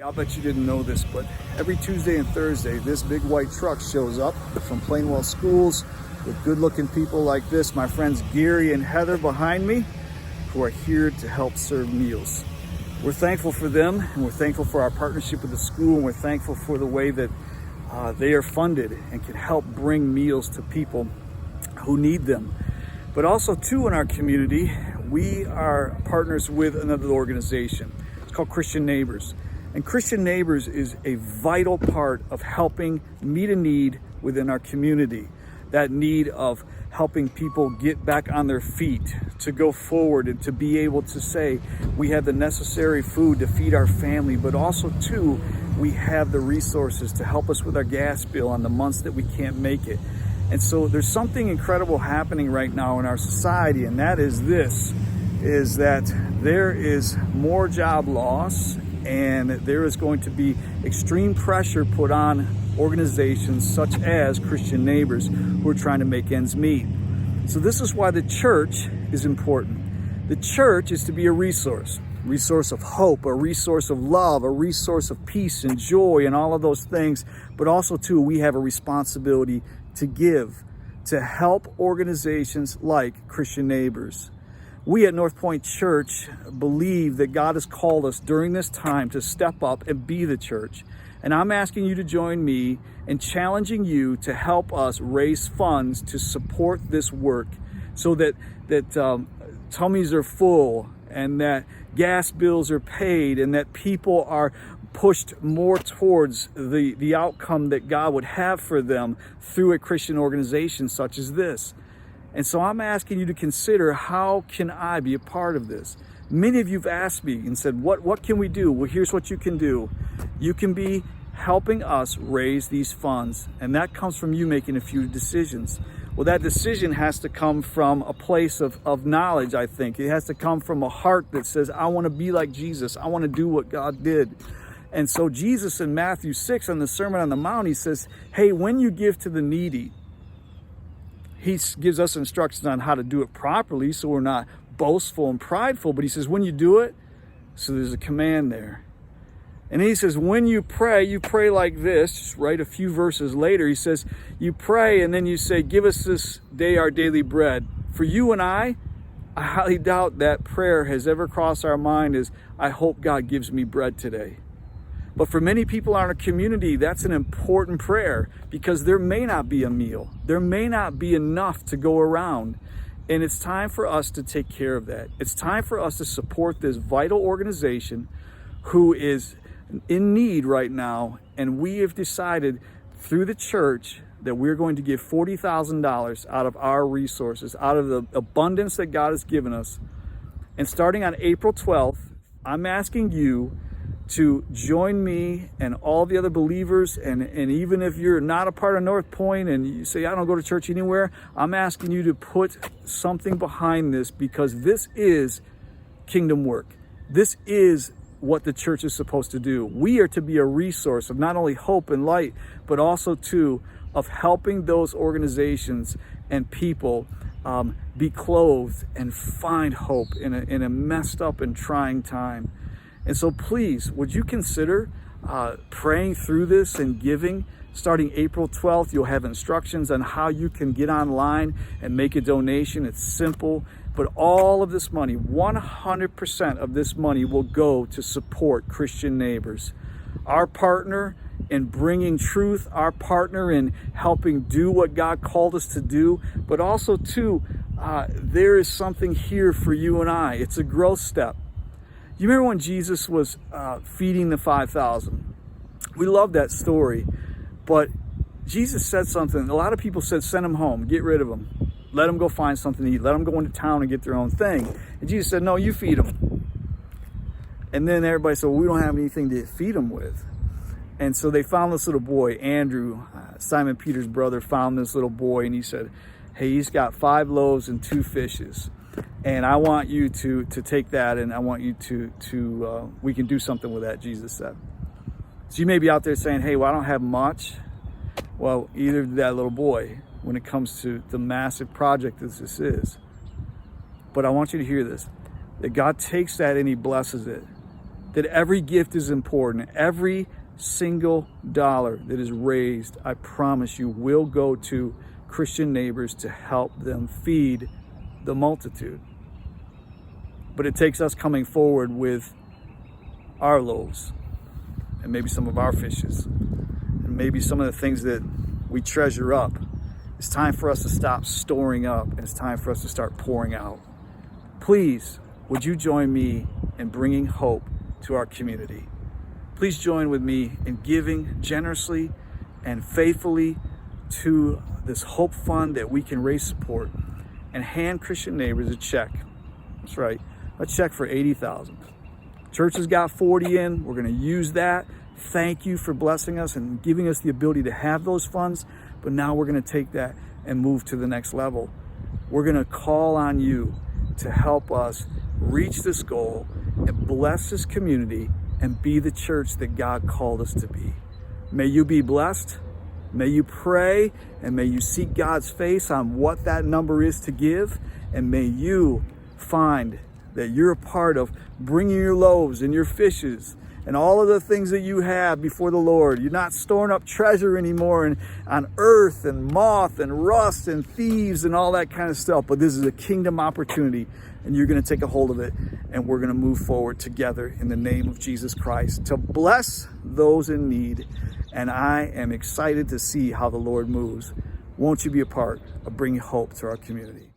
I'll bet you didn't know this, but every Tuesday and Thursday, this big white truck shows up from Plainwell schools with good-looking people like this, my friends Gary and Heather behind me, who are here to help serve meals. We're thankful for them, and we're thankful for our partnership with the school, and we're thankful for the way that they are funded and can help bring meals to people who need them. But also, too, in our community, we are partners with another organization. It's called Christian Neighbors. And Christian Neighbors is a vital part of helping meet a need within our community. That need of helping people get back on their feet, to go forward and to be able to say, we have the necessary food to feed our family, but also too, we have the resources to help us with our gas bill on the months that we can't make it. And so there's something incredible happening right now in our society, and that is this, is that there is more job loss, and there is going to be extreme pressure put on organizations such as Christian Neighbors who are trying to make ends meet. So this is why the church is important. The church is to be a resource of hope, a resource of love, a resource of peace and joy and all of those things. But also too, we have a responsibility to give, to help organizations like Christian Neighbors. We at North Point Church believe that God has called us during this time to step up and be the church. And I'm asking you to join me in challenging you to help us raise funds to support this work so that tummies are full and that gas bills are paid and that people are pushed more towards the outcome that God would have for them through a Christian organization such as this. And so I'm asking you to consider, how can I be a part of this? Many of you have asked me and said, what can we do? Well, here's what you can do. You can be helping us raise these funds, and that comes from you making a few decisions. Well, that decision has to come from a place of knowledge, I think. It has to come from a heart that says, I want to be like Jesus. I want to do what God did. And so Jesus in Matthew 6 on the Sermon on the Mount, he says, hey, when you give to the needy, he gives us instructions on how to do it properly so we're not boastful and prideful. But he says, when you do it, so there's a command there. And he says, when you pray like this. Just right a few verses later, he says, you pray and then you say, give us this day our daily bread. For you and I highly doubt that prayer has ever crossed our mind as, I hope God gives me bread today. But for many people in our community, that's an important prayer because there may not be a meal. There may not be enough to go around. And it's time for us to take care of that. It's time for us to support this vital organization who is in need right now. And we have decided through the church that we're going to give $40,000 out of our resources, out of the abundance that God has given us. And starting on April 12th, I'm asking you to join me and all the other believers, and even if you're not a part of North Point and you say, I don't go to church anywhere, I'm asking you to put something behind this because this is kingdom work. This is what the church is supposed to do. We are to be a resource of not only hope and light, but also too of helping those organizations and people be clothed and find hope in a messed up and trying time. And so please, would you consider praying through this and giving? Starting April 12th, you'll have instructions on how you can get online and make a donation. It's simple, but all of this money, 100% of this money will go to support Christian Neighbors. Our partner in bringing truth, our partner in helping do what God called us to do, but also too, there is something here for you and I. It's a growth step. You remember when Jesus was feeding the 5,000? We love that story, but Jesus said something. A lot of people said, send them home, get rid of them. Let them go find something to eat. Let them go into town and get their own thing. And Jesus said, no, you feed them. And then everybody said, well, we don't have anything to feed them with. And so they found this little boy, Andrew, Simon Peter's brother, found this little boy, and he said, hey, he's got 5 loaves and 2 fishes. And I want you to take that, and I want you to we can do something with that, Jesus said. So you may be out there saying, hey, well, I don't have much. Well, either did that little boy when it comes to the massive project that this is. But I want you to hear this, that God takes that and he blesses it. that every gift is important. Every single dollar that is raised, I promise you, will go to Christian neighbors to help them feed the multitude. But it takes us coming forward with our loaves and maybe some of our fishes and maybe some of the things that we treasure up. It's time for us to stop storing up, and it's time for us to start pouring out. Please, would you join me in bringing hope to our community? Please join with me in giving generously and faithfully to this hope fund that we can raise support, and hand Christian neighbors a check. That's right, a check for $80,000. Church has got 40 in. We're going to use that. Thank you for blessing us and giving us the ability to have those funds. But now we're going to take that and move to the next level. We're going to call on you to help us reach this goal and bless this community and be the church that God called us to be. May you be blessed. May you pray, and may you seek God's face on what that number is to give. And may you find that you're a part of bringing your loaves and your fishes and all of the things that you have before the Lord. You're not storing up treasure anymore on earth and moth and rust and thieves and all that kind of stuff. But this is a kingdom opportunity, and you're going to take a hold of it, and we're going to move forward together in the name of Jesus Christ to bless those in need. And I am excited to see how the Lord moves. Won't you be a part of bringing hope to our community?